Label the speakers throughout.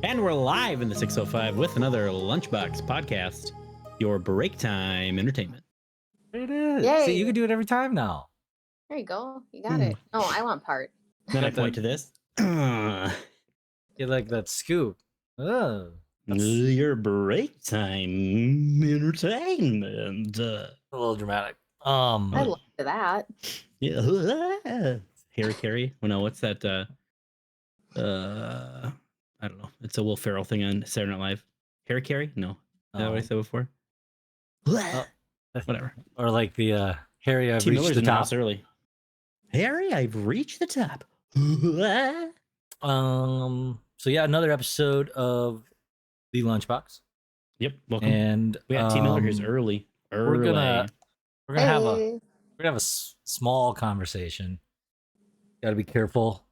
Speaker 1: And we're live in the 605 with another Lunchbox podcast, your break time entertainment.
Speaker 2: It is.
Speaker 3: Yay.
Speaker 2: See, you can do it every time now.
Speaker 3: There you go. You got it. Oh, I want part.
Speaker 1: Then I point to this.
Speaker 2: You like that scoop. Oh,
Speaker 1: Your break time entertainment.
Speaker 2: a little dramatic.
Speaker 3: I love that.
Speaker 1: Yeah. Harry Carey. Oh no, what's that? I don't know. It's a Will Ferrell thing on Saturday Night Live. Harry Carey? No. Is that what I said before? Whatever.
Speaker 2: Or like the Harry, I've
Speaker 1: T.
Speaker 2: reached
Speaker 1: Miller's
Speaker 2: the
Speaker 1: in the
Speaker 2: top.
Speaker 1: house early. Harry, I've reached the top.
Speaker 2: So yeah, another episode of the Lunchbox.
Speaker 1: Yep. Welcome.
Speaker 2: And
Speaker 1: We got T. Miller here's early.
Speaker 2: We're gonna have
Speaker 3: Hey.
Speaker 2: a small conversation. Got to be careful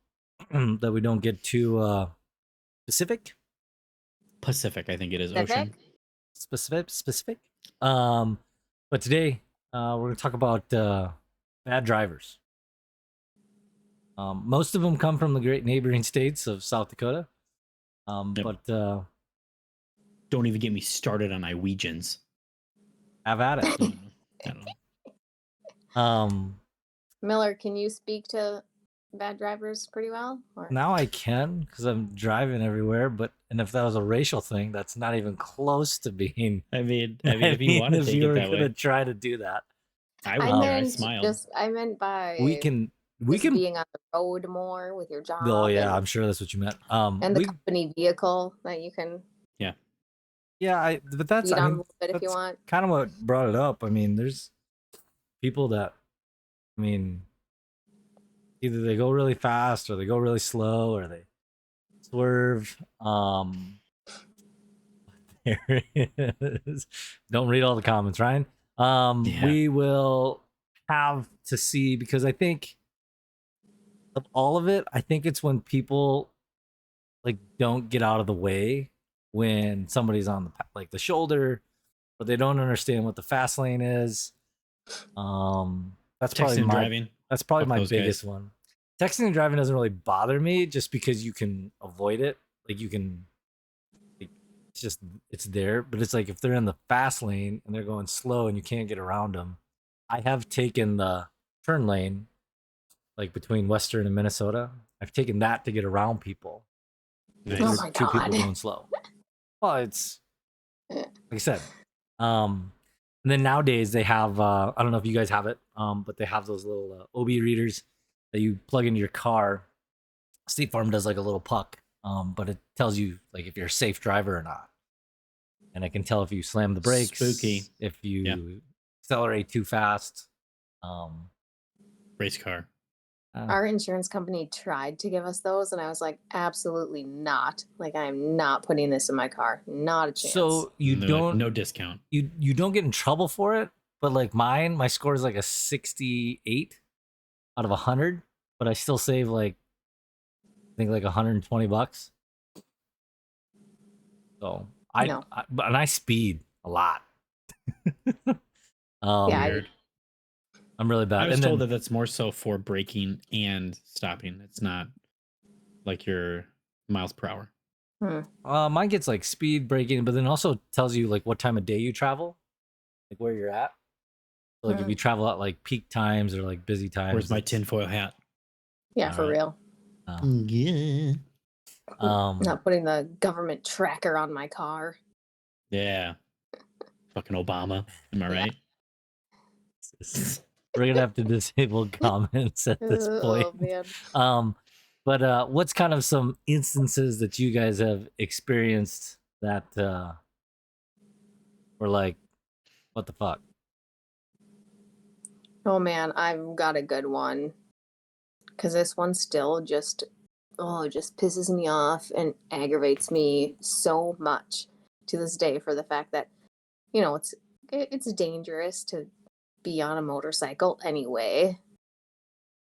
Speaker 2: that we don't get too specific.
Speaker 1: Pacific, I think it is.
Speaker 3: Pacific?
Speaker 1: Ocean.
Speaker 2: Specific. But today we're gonna talk about bad drivers. Most of them come from the great neighboring states of South Dakota.
Speaker 1: Yep.
Speaker 2: But
Speaker 1: Don't even get me started on Iwegians.
Speaker 2: have at it.
Speaker 1: I don't know.
Speaker 3: Miller, can you speak to bad drivers pretty well? Or?
Speaker 2: Now I can because I'm driving everywhere. And if that was a racial thing, that's not even close to being.
Speaker 1: I mean, if you want to
Speaker 2: if
Speaker 1: take
Speaker 2: you
Speaker 1: it
Speaker 2: were
Speaker 1: that
Speaker 2: gonna
Speaker 1: way,
Speaker 2: try to do that,
Speaker 1: I
Speaker 3: I
Speaker 1: would. I
Speaker 3: meant
Speaker 1: smiled.
Speaker 3: I meant by
Speaker 2: we can
Speaker 3: being on the road more with your job.
Speaker 2: Oh yeah,
Speaker 3: and,
Speaker 2: I'm sure that's what you meant.
Speaker 3: and the company vehicle that you can
Speaker 2: Yeah, but that's
Speaker 3: beat
Speaker 2: I
Speaker 3: on a
Speaker 2: mean,
Speaker 3: little bit if you
Speaker 2: that's
Speaker 3: want.
Speaker 2: kind of what brought it up. I mean, there's people that, I mean, either they go really fast or they go really slow or they swerve. There it is. Don't read all the comments, Ryan.
Speaker 1: Yeah.
Speaker 2: We will have to see because I think of all of it, I think it's when people like don't get out of the way when somebody's on the shoulder, but they don't understand what the fast lane is. That's
Speaker 1: Texting and
Speaker 2: probably
Speaker 1: driving.
Speaker 2: That's probably
Speaker 1: Fuck
Speaker 2: my
Speaker 1: those
Speaker 2: biggest
Speaker 1: guys.
Speaker 2: one. Texting and driving doesn't really bother me just because you can avoid it. Like you can, it's there. But it's like if they're in the fast lane and they're going slow and you can't get around them. I have taken the turn lane, like between Western and Minnesota. I've taken that to get around people.
Speaker 1: Nice.
Speaker 3: Oh
Speaker 2: There's
Speaker 3: my
Speaker 2: two people
Speaker 3: God.
Speaker 2: going slow. Well, it's like I said. And then nowadays they have I don't know if you guys have it, but they have those little OB readers that you plug into your car. State Farm does like a little puck, but it tells you like if you're a safe driver or not. And I can tell if you slam the brakes,
Speaker 1: Spooky.
Speaker 2: if you accelerate too fast.
Speaker 1: Race car.
Speaker 3: Our insurance company tried to give us those, and I was like, absolutely not. Like, I'm not putting this in my car. Not a chance.
Speaker 2: So you don't
Speaker 1: no discount.
Speaker 2: you don't get in trouble for it, but like my score is like a 68 out of 100, but I still save like I think like $120. So
Speaker 3: No.
Speaker 2: I speed a lot.
Speaker 3: Yeah,
Speaker 1: Weird.
Speaker 2: I'm really bad.
Speaker 1: I was
Speaker 2: And
Speaker 1: told
Speaker 2: then-
Speaker 1: that that's more so for braking and stopping. It's not like your miles per hour.
Speaker 2: Mine gets like speed braking, but then also tells you like what time of day you travel, like where you're at. So, like if you travel at like peak times or like busy times.
Speaker 1: Where's my tinfoil hat?
Speaker 3: Yeah, for
Speaker 2: Alright.
Speaker 3: real.
Speaker 1: Yeah.
Speaker 3: Not putting the government tracker on my car.
Speaker 1: Yeah. Fucking Obama. Am I right?
Speaker 2: We're gonna have to disable comments at this point.
Speaker 3: Oh, man.
Speaker 2: But what's kind of some instances that you guys have experienced that were like, what the fuck?
Speaker 3: Oh, man, I've got a good one. Because this one still just pisses me off and aggravates me so much to this day for the fact that, it's dangerous to be on a motorcycle anyway.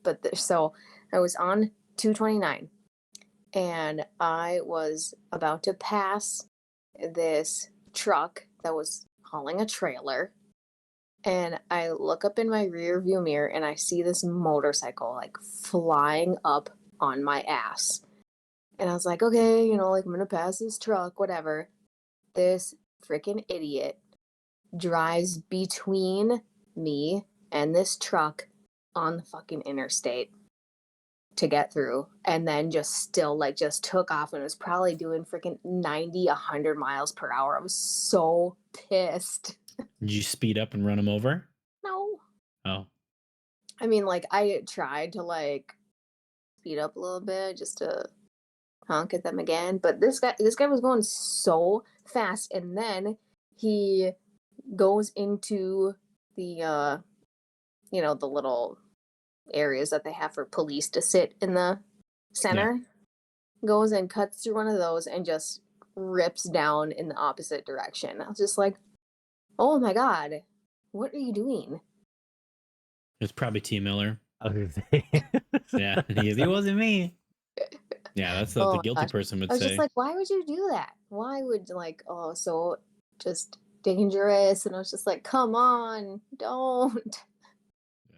Speaker 3: But so I was on 229 and I was about to pass this truck that was hauling a trailer, and I look up in my rear view mirror and I see this motorcycle like flying up on my ass. And I was like, okay, you know, like I'm gonna pass this truck, whatever. This freaking idiot drives between me and this truck on the fucking interstate to get through, and then just still like just took off and was probably doing freaking 90, 100 miles per hour. I was so pissed.
Speaker 1: Did you speed up and run him over?
Speaker 3: No.
Speaker 1: Oh,
Speaker 3: I mean, like, I tried to like speed up a little bit just to honk at them again, but this guy was going so fast, and then he goes into the you know, the little areas that they have for police to sit in the center, goes and cuts through one of those and just rips down in the opposite direction. I was just like, oh my god, what are you doing?
Speaker 1: it's probably T. Miller.
Speaker 2: I was gonna say.
Speaker 1: Yeah, it wasn't me. Yeah, that's what
Speaker 3: Oh
Speaker 1: the
Speaker 3: my
Speaker 1: guilty
Speaker 3: gosh.
Speaker 1: person would
Speaker 3: I was
Speaker 1: say.
Speaker 3: just like, why would you do that? Why would, like, oh, so just dangerous? And I was just like, come on, don't.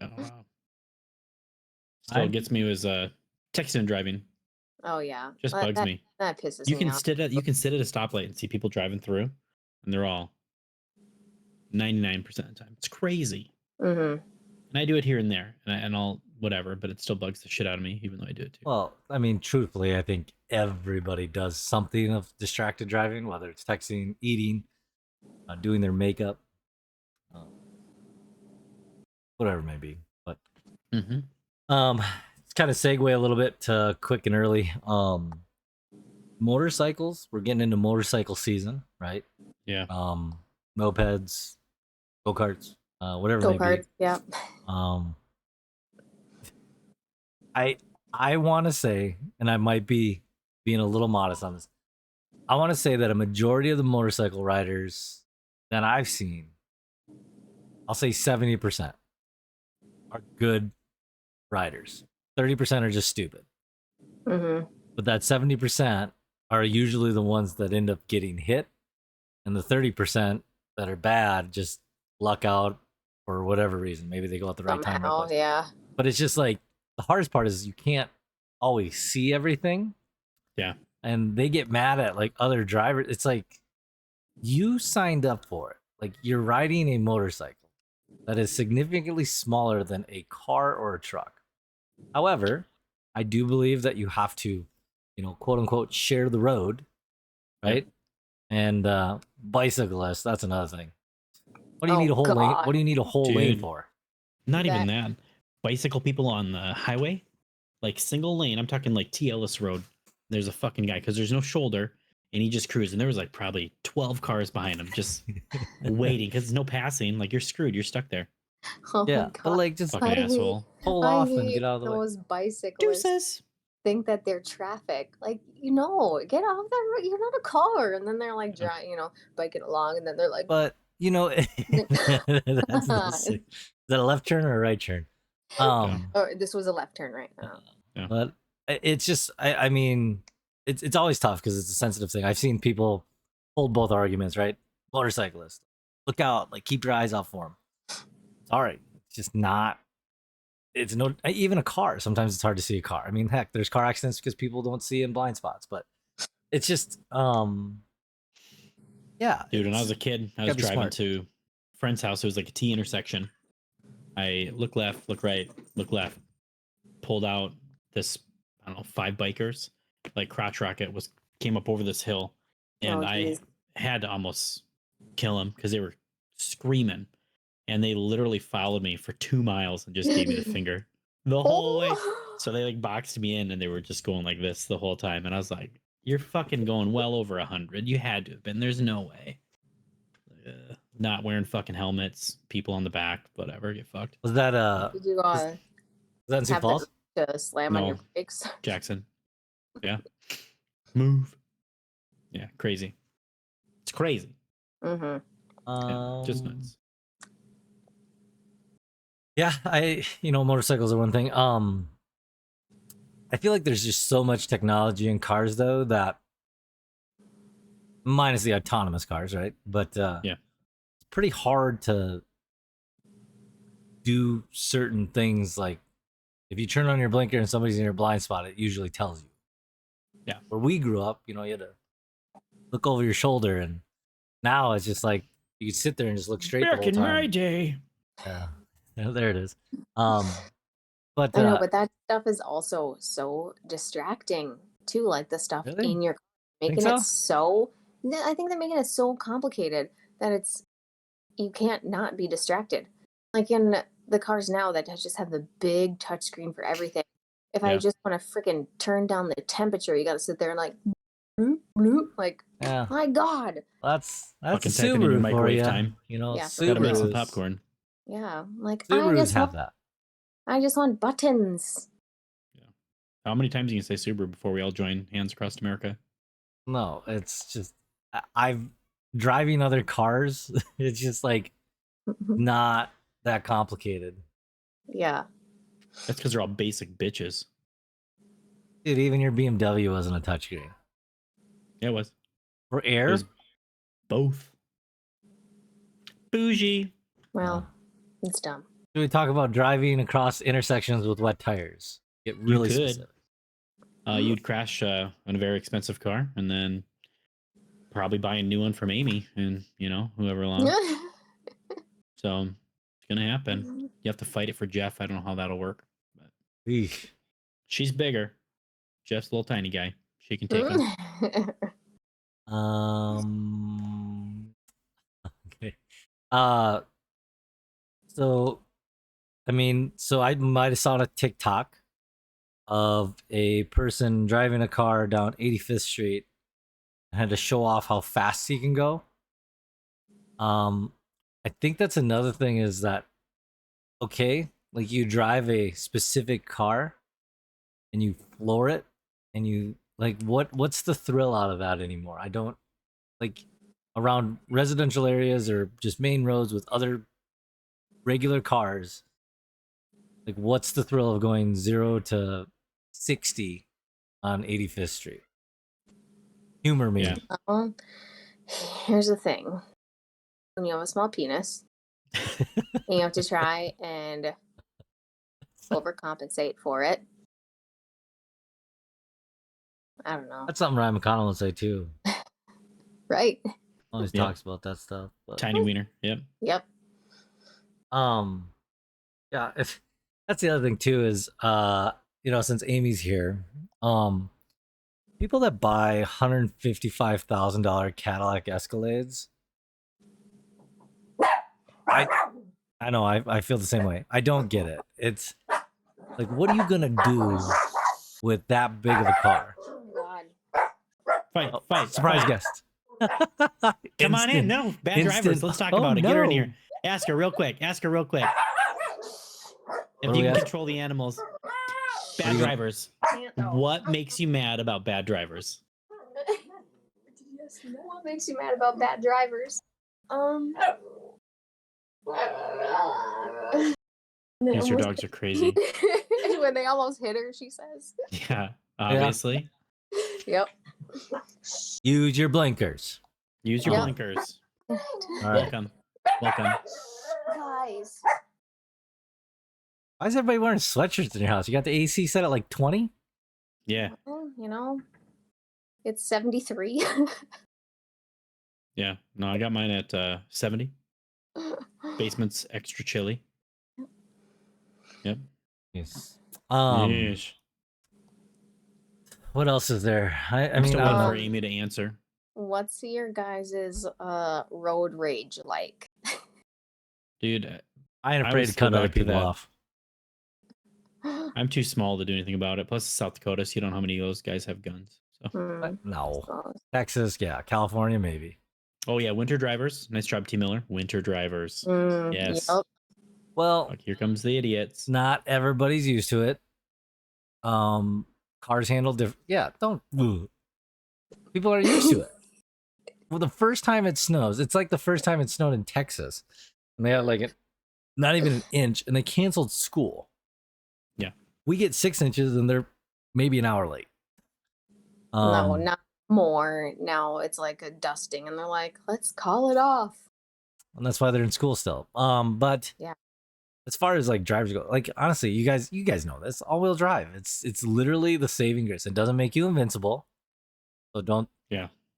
Speaker 1: Oh, wow. Still gets me was texting and driving.
Speaker 3: Oh yeah,
Speaker 1: Just bugs me.
Speaker 3: that pisses
Speaker 1: You
Speaker 3: me
Speaker 1: can
Speaker 3: off.
Speaker 1: you can sit at a stoplight and see people driving through, and they're all 99% of the time. It's crazy.
Speaker 3: Mm-hmm.
Speaker 1: And I do it here and there, and I'll whatever, but it still bugs the shit out of me, even though I do it too.
Speaker 2: Well, I mean, truthfully, I think everybody does something of distracted driving, whether it's texting, eating, doing their makeup, whatever it may be. But
Speaker 1: Mm-hmm.
Speaker 2: let's kind of segue a little bit to quick and early. Motorcycles. We're getting into motorcycle season, right?
Speaker 1: Yeah.
Speaker 2: Mopeds, go-karts, whatever
Speaker 3: Go
Speaker 2: they be.
Speaker 3: kart, yeah.
Speaker 2: I want to say, and I might be being a little modest on this, I want to say that a majority of the motorcycle riders that I've seen, I'll say 70%, are good riders. 30% are just stupid.
Speaker 3: Mm-hmm.
Speaker 2: But that 70% are usually the ones that end up getting hit, and the 30% that are bad just luck out for whatever reason. Maybe they go at the right time.
Speaker 3: Somehow,
Speaker 2: Right place.
Speaker 3: yeah.
Speaker 2: But it's just like the hardest part is you can't always see everything.
Speaker 1: Yeah.
Speaker 2: And they get mad at like other drivers. It's like you signed up for it. Like you're riding a motorcycle that is significantly smaller than a car or a truck. However, I do believe that you have to, you know, quote unquote, share the road, right?
Speaker 1: Yep.
Speaker 2: And bicyclists, that's another thing. What do you
Speaker 3: Oh,
Speaker 2: need a whole lane?
Speaker 3: God.
Speaker 2: What do you need a whole lane
Speaker 1: Dude.
Speaker 2: for?
Speaker 1: Not even
Speaker 3: That-
Speaker 1: that. Bicycle people on the highway, like single lane. I'm talking like T. Ellis Road. There's a fucking guy because there's no shoulder, and he just cruised. And there was like probably 12 cars behind him, just waiting because there's no passing. Like you're screwed. You're stuck there.
Speaker 3: Oh my
Speaker 2: Yeah,
Speaker 3: god.
Speaker 2: but like just
Speaker 1: Fucking
Speaker 3: I hate-
Speaker 1: asshole.
Speaker 2: pull
Speaker 3: I
Speaker 2: off and
Speaker 3: hate
Speaker 2: get out of the way.
Speaker 3: those bicyclists
Speaker 1: Deuces.
Speaker 3: think that they're traffic. Like, you know, get off that road. You're not a car. And then they're like, you know, biking along, and then they're like,
Speaker 2: But you know, that's is that a left turn or a right turn?
Speaker 3: oh, this was a left turn right now.
Speaker 2: But it's just, I mean, it's always tough because it's a sensitive thing. I've seen people hold both arguments, right? Motorcyclist, look out, like keep your eyes out for them. All right, it's just not. It's no, even a car. Sometimes it's hard to see a car. I mean, heck, there's car accidents because people don't see in blind spots. But it's just, yeah.
Speaker 1: Dude, when I was a kid, I was
Speaker 2: gotta be
Speaker 1: driving
Speaker 2: smart.
Speaker 1: to a friend's house. It was like a T intersection. I look left, look right, look left. Pulled out this, I don't know, 5 bikers. Like crotch rocket came up over this hill, and
Speaker 3: Oh,
Speaker 1: I
Speaker 3: geez.
Speaker 1: had to almost kill them because they were screaming, and they literally followed me for 2 miles and just gave me the finger the whole way.
Speaker 3: Oh.
Speaker 1: So they like boxed me in, and they were just going like this the whole time, and I was like, "You're fucking going well over 100. You had to have been. There's no way." Not wearing fucking helmets, people on the back, whatever, get fucked.
Speaker 2: Was that
Speaker 3: Did you
Speaker 2: was that in Sioux
Speaker 3: have
Speaker 2: Falls?
Speaker 3: to slam on your
Speaker 1: No.
Speaker 3: brakes?
Speaker 1: Jackson. Yeah. Move. Yeah, crazy. It's crazy.
Speaker 3: Mm-hmm.
Speaker 1: Yeah, just nuts.
Speaker 2: Yeah, motorcycles are one thing. I feel like there's just so much technology in cars though that minus the autonomous cars, right? But
Speaker 1: Yeah.
Speaker 2: pretty hard to do certain things. Like if you turn on your blinker and somebody's in your blind spot, it usually tells you.
Speaker 1: Yeah.
Speaker 2: Where we grew up, you had to look over your shoulder, and now it's just like you can sit there and just look straight the
Speaker 1: Back
Speaker 2: whole
Speaker 1: in
Speaker 2: time.
Speaker 1: my day.
Speaker 2: Yeah, there it is. But
Speaker 3: I know, but that stuff is also so distracting too. Like the stuff
Speaker 2: really?
Speaker 3: in your
Speaker 2: Think
Speaker 3: making it
Speaker 2: so?
Speaker 3: so. I think they're making it so complicated that you can't not be distracted. Like in the cars now that just have the big touchscreen for everything. If I
Speaker 1: Yeah.
Speaker 3: just want to freaking turn down the temperature, you got to sit there and like, bloop, bloop, like,
Speaker 2: Yeah.
Speaker 3: my God.
Speaker 2: That's a
Speaker 1: Fucking typing in your
Speaker 2: Subaru for
Speaker 1: microwave
Speaker 2: you.
Speaker 1: time.
Speaker 3: Yeah, for
Speaker 1: Gotta make some
Speaker 2: Subarus.
Speaker 1: popcorn.
Speaker 3: Yeah, like
Speaker 2: Subarus have that.
Speaker 3: I just want buttons.
Speaker 1: Yeah. How many times can you say Subaru before we all join Hands Across America?
Speaker 2: No, it's just I've driving other cars. It's just like not that complicated.
Speaker 3: Yeah.
Speaker 1: That's because they're all basic bitches.
Speaker 2: Dude, even your BMW wasn't a touchscreen.
Speaker 1: Yeah, it was.
Speaker 2: For air?
Speaker 1: It was both. Bougie.
Speaker 3: Well, it's dumb.
Speaker 2: Should we talk about driving across intersections with wet tires? Get really
Speaker 1: could.
Speaker 2: specific.
Speaker 1: You'd crash on a very expensive car and then probably buy a new one from Amy and, whoever along. So it's going to happen. You have to fight it for Jeff. I don't know how that'll work. But
Speaker 2: Eesh.
Speaker 1: she's bigger. Jeff's a little tiny guy. She can take him.
Speaker 2: Okay. So I might have saw on a TikTok of a person driving a car down 85th Street and had to show off how fast he can go. I think that's another thing is that, okay, like you drive a specific car and you floor it and you like what's the thrill out of that anymore? I don't like around residential areas or just main roads with other regular cars. Like what's the thrill of going 0 to 60 on 85th Street? Humor me.
Speaker 1: Yeah.
Speaker 3: Well, here's the thing. When you have a small penis, you have to try and overcompensate for it. I don't know.
Speaker 2: That's something Ryan McConnell would say too.
Speaker 3: Right?
Speaker 2: Always
Speaker 1: Yep.
Speaker 2: talks about that stuff. But,
Speaker 1: Tiny wiener. Yep.
Speaker 3: Yep.
Speaker 2: yeah, that's the other thing too is since Amy's here, people that buy $155,000 Cadillac Escalades, I know I feel the same way. I don't get it. It's like, what are you gonna do with that big of a car?
Speaker 3: Oh God.
Speaker 1: Fight.
Speaker 2: Surprise
Speaker 1: fight.
Speaker 2: guest.
Speaker 1: Come on in. No, bad drivers. Let's talk about it. Get her in here. Ask her real quick. If you can control the animals. Bad drivers. What makes you mad about bad drivers?
Speaker 3: What makes you mad about bad drivers?
Speaker 1: Because your dogs are crazy.
Speaker 3: When they almost hit her, she says.
Speaker 1: Yeah, obviously.
Speaker 3: Yep.
Speaker 2: Use your blinkers.
Speaker 1: Use your
Speaker 3: Yep.
Speaker 1: blinkers.
Speaker 2: All right.
Speaker 1: Welcome.
Speaker 3: Guys.
Speaker 2: Why is everybody wearing sweatshirts in your house? You got the AC set at like 20?
Speaker 1: Yeah.
Speaker 3: Well, it's 73.
Speaker 1: Yeah. No, I got mine at 70. Basement's extra chilly. Yep.
Speaker 2: Yes.
Speaker 1: Yeesh.
Speaker 2: What else is there? I
Speaker 1: I'm
Speaker 2: mean,
Speaker 1: still
Speaker 2: I don't
Speaker 1: waiting
Speaker 2: know.
Speaker 1: for Amy to answer.
Speaker 3: What's your guys' road rage like?
Speaker 1: Dude,
Speaker 2: I ain't
Speaker 1: I
Speaker 2: afraid
Speaker 1: would
Speaker 2: to
Speaker 1: still
Speaker 2: cut other
Speaker 1: back to
Speaker 2: people
Speaker 1: that.
Speaker 2: off.
Speaker 1: I'm too small to do anything about it. Plus, it's South Dakota, so you don't know how many of those guys have guns. So.
Speaker 2: But no.
Speaker 3: So,
Speaker 2: Texas, yeah. California, maybe.
Speaker 1: Oh, yeah. Winter drivers. Nice job, T. Miller. Winter drivers. Yes.
Speaker 3: Yep.
Speaker 2: Well,
Speaker 1: Fuck, here comes the idiots.
Speaker 2: not everybody's used to it. Cars handle different. Yeah, don't. People are used to it. Well, the first time it snows, it's like the first time it snowed in Texas, and they had like not even an inch, and they canceled school.
Speaker 1: Yeah,
Speaker 2: we get 6 inches, and they're maybe an hour late.
Speaker 3: No, not more. Now it's like a dusting, and they're like, let's call it off.
Speaker 2: and that's why they're in school still. But
Speaker 3: Yeah.
Speaker 2: as far as like drivers go, like honestly, you guys know this. All-wheel drive. It's literally the saving grace. It doesn't make you invincible. So don't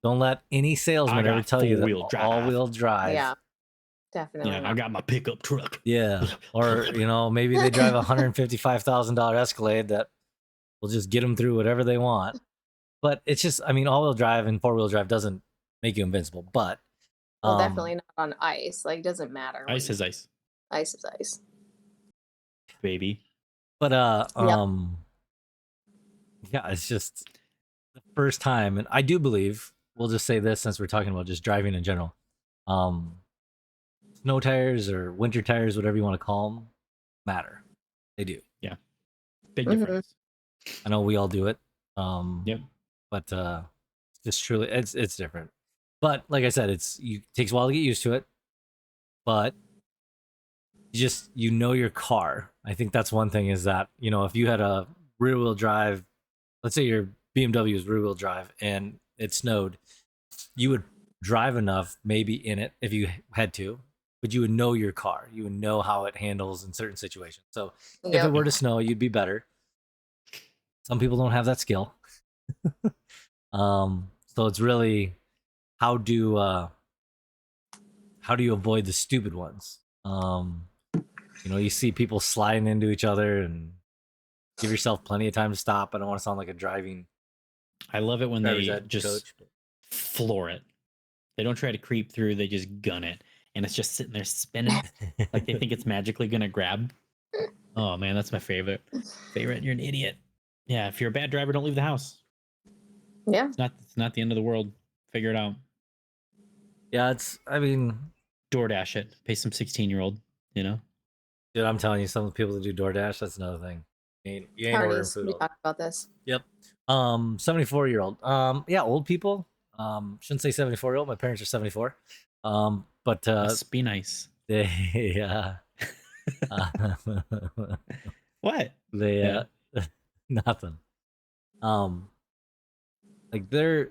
Speaker 2: let any salesman ever tell you that all-wheel drive.
Speaker 3: Yeah, definitely.
Speaker 1: I got my pickup truck.
Speaker 2: Yeah. Or, maybe they drive a $155,000 Escalade that will just get them through whatever they want. But it's just, all-wheel drive and four-wheel drive doesn't make you invincible. But
Speaker 3: well, definitely not on ice. Like, doesn't matter.
Speaker 1: Ice is ice.
Speaker 3: Ice is ice.
Speaker 1: Baby.
Speaker 2: But yeah, it's just the first time, and I do believe we'll just say this since we're talking about just driving in general. Snow tires or winter tires, whatever you want to call them, matter. They do.
Speaker 1: Yeah. Big difference.
Speaker 2: I know we all do it.
Speaker 1: Yep.
Speaker 2: But just truly, it's different. But like I said, it takes a while to get used to it. But you know your car. I think that's one thing is that, if you had a rear wheel drive, let's say your BMW is rear wheel drive and it snowed, you would drive enough maybe in it if you had to, but you would know your car. You would know how it handles in certain situations. So if it were to snow, you'd be better. Some people don't have that skill. So it's really how do you avoid the stupid ones? You see people sliding into each other, and give yourself plenty of time to stop. I don't want to sound like a driving.
Speaker 1: I love it when they just
Speaker 2: coach.
Speaker 1: floor it. They don't try to creep through. They just gun it. And it's just sitting there spinning like they think it's magically going to grab. Oh, man, that's my favorite. You're an idiot. Yeah, if you're a bad driver, don't leave the house.
Speaker 3: Yeah.
Speaker 1: It's not the end of the world. Figure it out.
Speaker 2: Yeah,
Speaker 1: DoorDash it. Pay some 16-year-old,
Speaker 2: Dude, I'm telling you, some of the people that do DoorDash, that's another thing. You ain't ordering food.
Speaker 3: We talked about this.
Speaker 2: Yep. 74-year-old. Yeah, old people. Shouldn't say 74-year-old. My parents are 74. But
Speaker 1: must be nice.
Speaker 2: They
Speaker 1: what?
Speaker 2: They nothing. Like they're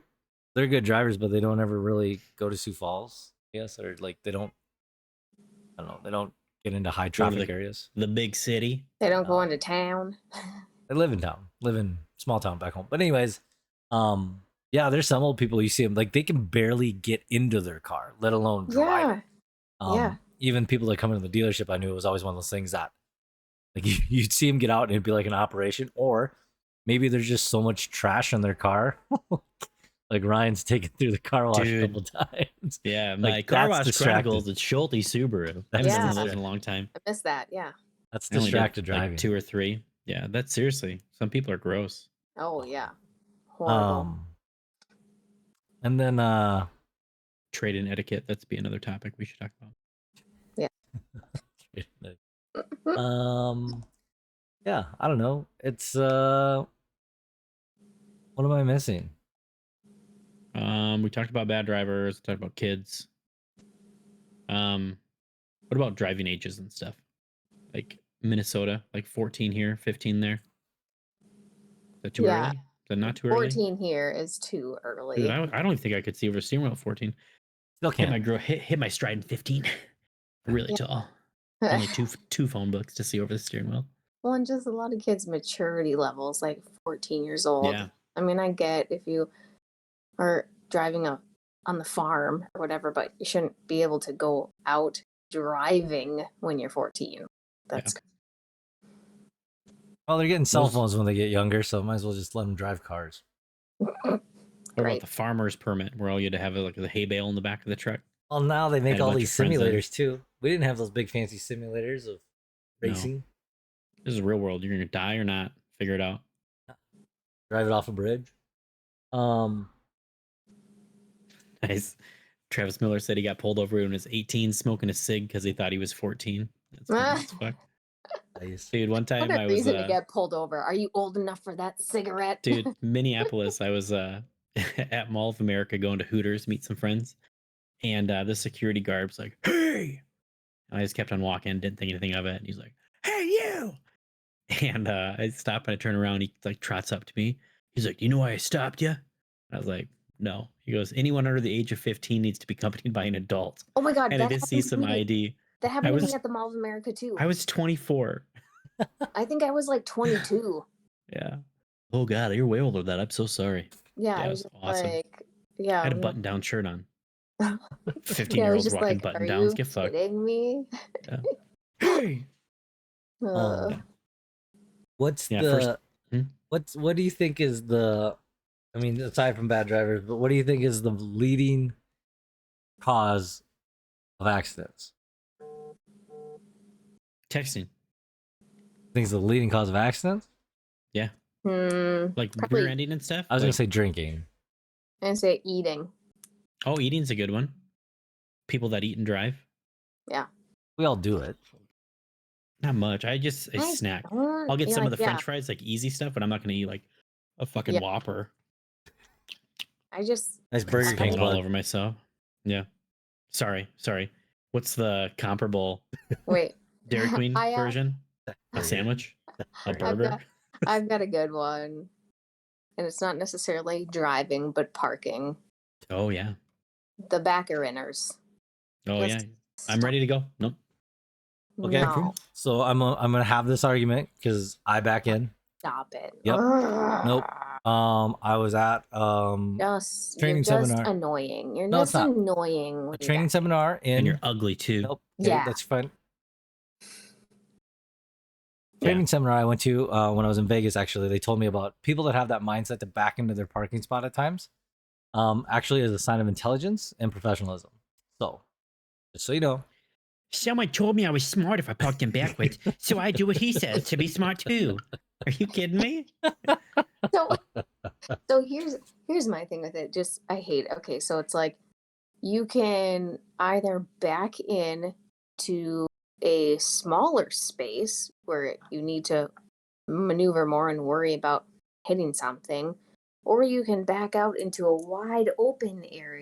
Speaker 2: good drivers, but they don't ever really go to Sioux Falls. Yes, or like they don't get into high traffic areas.
Speaker 1: The big city.
Speaker 3: They don't go into town.
Speaker 2: They live in town, live in small town back home. But anyways, yeah, there's some old people you see them like they can barely get into their car, let alone drive.
Speaker 3: Yeah.
Speaker 2: Even people that come into the dealership, I knew it was always one of those things that like you'd see them get out and it'd be like an operation, or maybe there's just so much trash in their car. Like Ryan's taken through the car wash a couple times.
Speaker 1: Yeah, my car wash chronicles. It's Schulte Subaru. I haven't seen those in a long time.
Speaker 3: I missed that. Yeah.
Speaker 2: That's distracted driving.
Speaker 1: Like 2 or 3. Yeah, that's seriously. Some people are gross.
Speaker 3: Oh yeah. Horrible.
Speaker 2: And then
Speaker 1: trade-in etiquette. That's be another topic we should talk about.
Speaker 3: Yeah.
Speaker 2: Yeah, I don't know. It's what am I missing?
Speaker 1: We talked about bad drivers, talked about kids. What about driving ages and stuff? Like Minnesota, like 14 here, 15 there. Is that too early? Is that not too early?
Speaker 3: 14 here is too early.
Speaker 1: Dude, I don't even think I could see over the steering wheel at 14.
Speaker 2: Still can't.
Speaker 1: Hit my stride in 15. Really tall. Only two phone books to see over the steering wheel.
Speaker 3: Well, and just a lot of kids' maturity levels, like 14 years old.
Speaker 1: Yeah.
Speaker 3: I mean, I get if you are driving on the farm or whatever, but you shouldn't be able to go out driving when you're 14. That's
Speaker 2: Well, they're getting cell phones when they get younger, so might as well just let them drive cars.
Speaker 1: What about the farmer's permit, where all you had to have like the hay bale in the back of the truck?
Speaker 2: Well, now they make all these simulators too. We didn't have those big fancy simulators of racing.
Speaker 1: No. This is real world. You're gonna die or not. Figure it out.
Speaker 2: Drive it off a bridge.
Speaker 1: Nice. Travis Miller said he got pulled over when he was 18 smoking a cig because he thought he was 14. That's funny as fuck.
Speaker 2: Nice.
Speaker 1: Dude, one time
Speaker 3: what a
Speaker 1: I was
Speaker 3: reason to get pulled over. Are you old enough for that cigarette?
Speaker 1: Dude, Minneapolis, I was at Mall of America going to Hooters, meet some friends, and the security guard's like, "Hey!" And I just kept on walking, didn't think anything of it. And he's like, "Hey, you!" And I stop and I turn around. He like trots up to me. He's like, "You know why I stopped you?" I was like, no. He goes, anyone under the age of 15 needs to be accompanied by an adult.
Speaker 3: Oh my god,
Speaker 1: And I
Speaker 3: that
Speaker 1: did see
Speaker 3: happened to
Speaker 1: some
Speaker 3: me.
Speaker 1: ID.
Speaker 3: That happened
Speaker 1: I
Speaker 3: to
Speaker 1: was-
Speaker 3: me at the Mall of America too.
Speaker 1: I was 24.
Speaker 3: I think I was like 22.
Speaker 1: Yeah. Oh god, you're way older than that. I'm so sorry.
Speaker 3: Yeah,
Speaker 1: Yeah,
Speaker 3: I
Speaker 1: it
Speaker 3: was
Speaker 1: was
Speaker 3: just
Speaker 1: awesome.
Speaker 3: like, yeah.
Speaker 1: I had a
Speaker 3: no.
Speaker 1: button-down shirt on.
Speaker 3: Yeah, I
Speaker 1: 15-year-olds
Speaker 3: was just
Speaker 1: rocking
Speaker 3: like,
Speaker 1: button
Speaker 3: are
Speaker 1: downs.
Speaker 3: you
Speaker 1: Get fucked.
Speaker 3: kidding me?
Speaker 1: Yeah. Hey.
Speaker 3: Uh,
Speaker 2: What's
Speaker 1: Yeah,
Speaker 2: the
Speaker 1: Hmm?
Speaker 2: what do you think is the I mean, aside from bad drivers, but what do you think is the leading cause of accidents?
Speaker 1: Texting.
Speaker 2: Think it's the leading cause of accidents?
Speaker 1: Yeah. Like
Speaker 3: probably,
Speaker 1: rear-ending and stuff.
Speaker 2: I was
Speaker 1: like,
Speaker 2: gonna say drinking.
Speaker 3: I say eating.
Speaker 1: oh, eating's a good one. People that eat and drive.
Speaker 3: Yeah.
Speaker 2: We all do it.
Speaker 1: Not much. I snack. I'll get some of the French fries, like easy stuff, but I'm not gonna eat like a fucking
Speaker 3: Yeah.
Speaker 1: Whopper.
Speaker 3: I just
Speaker 2: Nice Burger
Speaker 1: Spill
Speaker 2: King
Speaker 1: it all
Speaker 2: plug.
Speaker 1: over myself. Yeah. Sorry. What's the comparable
Speaker 3: wait.
Speaker 1: Dairy Queen
Speaker 3: I,
Speaker 1: version? A sandwich? A burger?
Speaker 3: I've got a good one, and it's not necessarily driving, but parking.
Speaker 1: Oh yeah.
Speaker 3: The backer inners.
Speaker 1: Oh yeah. I'm ready to go. Nope.
Speaker 2: Okay.
Speaker 3: No,
Speaker 2: So I'm gonna have this argument because I back in.
Speaker 3: stop it.
Speaker 2: Yep. Nope. I was at training
Speaker 3: you're just
Speaker 2: seminar.
Speaker 3: annoying. You're
Speaker 2: No, it's
Speaker 3: just
Speaker 2: not.
Speaker 3: annoying.
Speaker 2: A
Speaker 3: when you
Speaker 2: training
Speaker 3: back-
Speaker 2: seminar in.
Speaker 1: And you're ugly too.
Speaker 2: Nope. Okay,
Speaker 3: Yeah.
Speaker 2: that's fine.
Speaker 1: Yeah.
Speaker 2: Training seminar I went to when I was in Vegas. Actually, they told me about people that have that mindset to back into their parking spot at times. Actually, is a sign of intelligence and professionalism. So, just so you know.
Speaker 1: Someone told me I was smart if I parked him backwards, so I do what he says to be smart too. Are you kidding me?
Speaker 3: So here's my thing with it. Just I hate it. Okay, so it's like you can either back in to a smaller space where you need to maneuver more and worry about hitting something, or you can back out into a wide open area.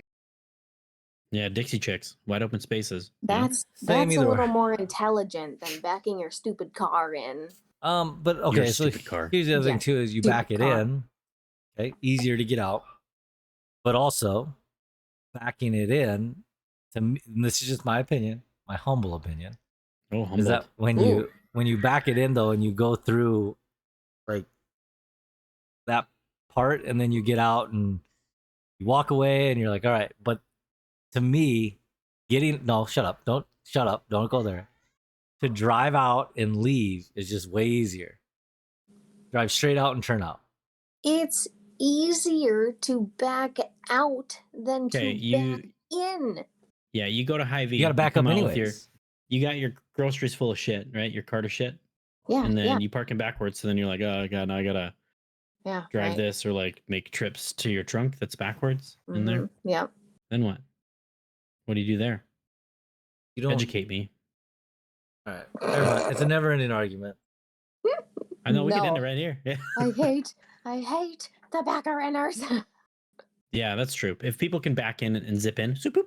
Speaker 1: Yeah, Dixie chicks, wide open spaces. you know?
Speaker 3: That's
Speaker 2: Same
Speaker 3: a
Speaker 2: either
Speaker 3: little
Speaker 2: way.
Speaker 3: more intelligent than backing your stupid car in.
Speaker 2: But
Speaker 1: Your
Speaker 2: okay, so
Speaker 1: stupid car.
Speaker 2: here's the other
Speaker 3: Yeah,
Speaker 2: thing too: is you
Speaker 3: stupid
Speaker 2: back it
Speaker 3: car.
Speaker 2: in, okay, easier to get out, but also backing it in. To me, and this is just my opinion, my humble opinion,
Speaker 1: Oh,
Speaker 2: is
Speaker 1: humbled.
Speaker 2: that when you back it in though, and you go through like that part, and then you get out and you walk away, and you're like, all right. But to me, shut up, don't go there. To drive out and leave is just way easier. Drive straight out and turn out.
Speaker 3: It's easier to back out than
Speaker 1: Okay,
Speaker 3: to back in.
Speaker 1: Yeah, you go to Hy-Vee.
Speaker 2: You got to back
Speaker 1: come
Speaker 2: up
Speaker 1: out with
Speaker 2: anyways.
Speaker 1: you got your groceries full of shit, right? Your cart of shit.
Speaker 3: Yeah,
Speaker 1: And then
Speaker 3: yeah,
Speaker 1: you park him backwards. So then you're like, oh, God, now I got to
Speaker 3: yeah.
Speaker 1: drive
Speaker 3: right.
Speaker 1: this or like make trips to your trunk that's backwards in there.
Speaker 3: Mhm, yeah.
Speaker 1: Then what? What do you do there?
Speaker 2: You don't
Speaker 1: Educate me.
Speaker 2: All right, never mind. It's a never-ending argument.
Speaker 1: I know we can end it
Speaker 3: No.
Speaker 1: right here. Yeah.
Speaker 3: I hate the backer inners.
Speaker 1: Yeah, that's true. If people can back in and zip in, zoop, boop,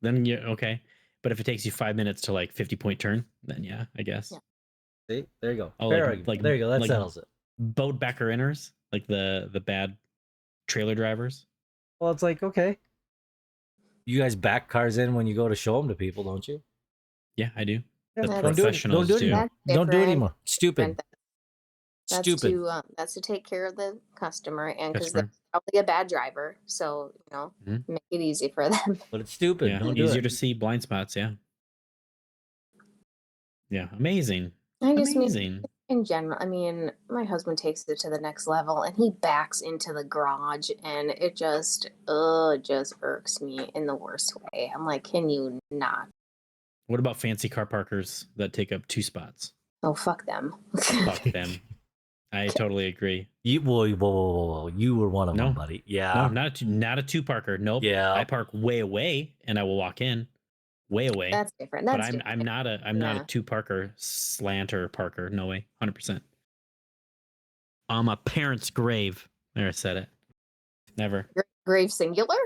Speaker 1: then you're okay. But if it takes you 5 minutes to like 50-point turn, then yeah, I guess.
Speaker 3: Yeah.
Speaker 2: See, there you go.
Speaker 1: Oh,
Speaker 2: Fair
Speaker 1: like-
Speaker 2: argument.
Speaker 1: like-
Speaker 2: there you go. That
Speaker 1: like-
Speaker 2: settles it.
Speaker 1: Boat backer inners, like the bad trailer drivers.
Speaker 2: Well, it's like okay. You guys back cars in when you go to show them to people, don't you?
Speaker 1: Yeah, I do.
Speaker 2: Yeah,
Speaker 1: The
Speaker 3: That's-
Speaker 2: don't do it.
Speaker 1: professionals
Speaker 2: Don't do it
Speaker 1: do.
Speaker 2: anymore.
Speaker 3: That's
Speaker 2: Don't do it
Speaker 3: different.
Speaker 2: anymore. Stupid. Stupid.
Speaker 3: That's to take care of the customer, and because
Speaker 1: Customer.
Speaker 3: they're probably a bad driver, so
Speaker 1: Mhm.
Speaker 3: make it easy for them.
Speaker 2: But it's stupid.
Speaker 1: Yeah,
Speaker 2: Don't do
Speaker 1: easier
Speaker 2: it.
Speaker 1: to see blind spots. Yeah. Yeah, amazing.
Speaker 3: I just mean,
Speaker 1: Amazing.
Speaker 3: in general, I mean, my husband takes it to the next level, and he backs into the garage, and it just irks me in the worst way. I'm like, can you not?
Speaker 1: What about fancy car parkers that take up 2 spots?
Speaker 3: Oh, fuck them.
Speaker 1: Fuck them. I totally agree.
Speaker 2: Whoa. You were one of
Speaker 1: No.
Speaker 2: them, buddy. Yeah.
Speaker 1: No, not a 2 parker. Nope.
Speaker 2: Yeah.
Speaker 1: I park way away and I will walk in way away.
Speaker 3: That's different.
Speaker 1: but
Speaker 3: That's
Speaker 1: I'm
Speaker 3: different.
Speaker 1: not a
Speaker 3: Yeah.
Speaker 1: 2 parker slanter parker. No way. 100%. On my parents' grave. There, I said it. Never.
Speaker 3: Grave singular.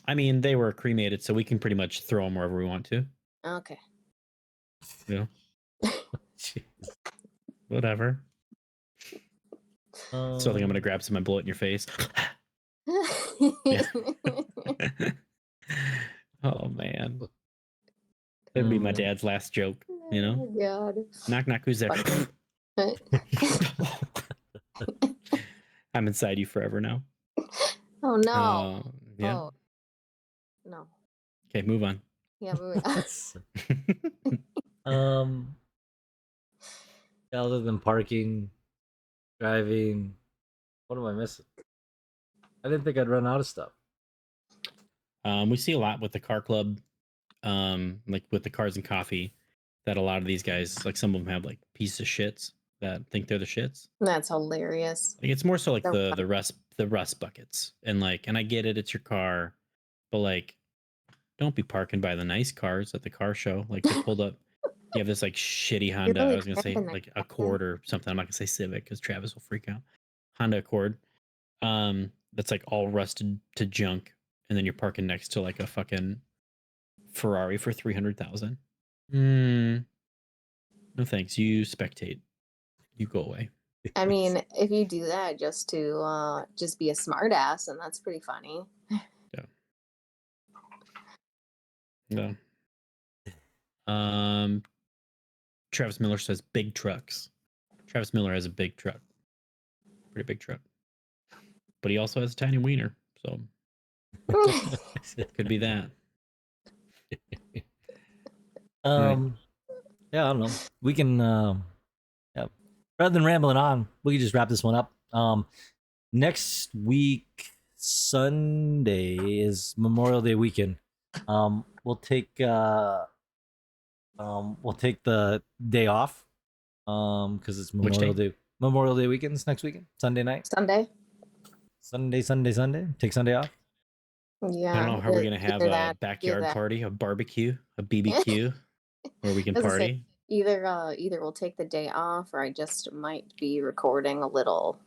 Speaker 1: I mean, they were cremated, so we can pretty much throw them wherever we want to.
Speaker 3: Okay.
Speaker 1: You know? Whatever. So I think I'm gonna grab some and blow it in your face. Oh man, that'd be my dad's last joke. You know,
Speaker 3: Oh God.
Speaker 1: knock knock. Who's there? I'm inside you forever now.
Speaker 3: Oh no.
Speaker 1: Yeah.
Speaker 3: Oh no.
Speaker 1: Okay, move on.
Speaker 3: Yeah, moving on.
Speaker 2: Other than parking, driving, what am I missing? I didn't think I'd run out of stuff.
Speaker 1: We see a lot with the car club, like with the cars and coffee, that a lot of these guys, like some of them have like pieces of shits that think they're the shits.
Speaker 3: That's hilarious.
Speaker 1: Like it's more so like
Speaker 3: So
Speaker 1: the rust buckets, and I get it, it's your car, but like don't be parking by the nice cars at the car show. Like they pulled up, you have this like shitty Honda.
Speaker 3: really
Speaker 1: I was gonna say
Speaker 3: cramping that
Speaker 1: like
Speaker 3: car.
Speaker 1: Accord or something. I'm not gonna say Civic because Travis will freak out. Honda Accord, that's like all rusted to junk, and then you're parking next to like a fucking Ferrari for 300,000. No thanks. You spectate. You go away.
Speaker 3: I mean, if you do that just to just be a smart ass, and that's pretty funny.
Speaker 1: Yeah. Travis Miller says big trucks. Travis Miller has a big truck. Pretty big truck. But he also has a tiny wiener, so could be that.
Speaker 2: Yeah, I don't know. We can yeah. Rather than rambling on, we can just wrap this one up. Next week, Sunday is Memorial Day weekend. We'll take the day off. Because it's Memorial Day. Memorial Day weekends next weekend. Sunday night.
Speaker 3: Sunday.
Speaker 2: Sunday. Take Sunday off.
Speaker 3: Yeah.
Speaker 1: I don't know how we're gonna have a backyard party, a barbecue, a BBQ, where we can party.
Speaker 3: Either we'll take the day off, or I just might be recording a little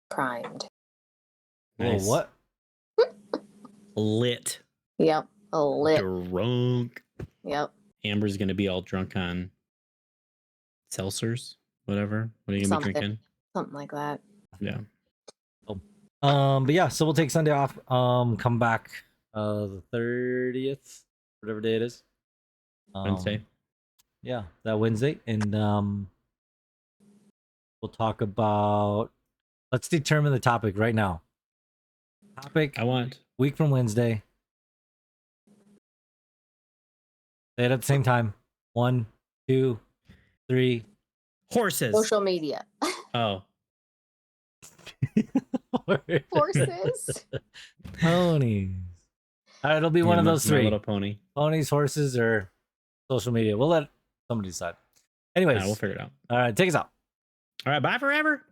Speaker 3: primed.
Speaker 1: Nice.
Speaker 2: Oh, what?
Speaker 1: Lit.
Speaker 3: Yep. A lit.
Speaker 1: Drunk.
Speaker 3: Yep.
Speaker 1: Amber's gonna be all drunk on seltzers, whatever. What are you gonna be drinking?
Speaker 3: Something like that.
Speaker 1: Yeah.
Speaker 2: But yeah, so we'll take Sunday off. Come back the 30th, whatever day it is.
Speaker 1: Wednesday.
Speaker 2: Yeah, that Wednesday. And we'll talk about, let's determine the topic right now. Topic
Speaker 1: I want
Speaker 2: week from Wednesday. Say it at the same time. 1, 2, 3.
Speaker 1: horses.
Speaker 3: Social media.
Speaker 1: Oh.
Speaker 3: Horses.
Speaker 2: Ponies. All right, it'll be one of those
Speaker 1: My
Speaker 2: three.
Speaker 1: Little Pony.
Speaker 2: Ponies, horses, or social media. We'll let somebody decide. Anyways,
Speaker 1: We'll figure it out.
Speaker 2: all right, take us out.
Speaker 1: All right, bye forever.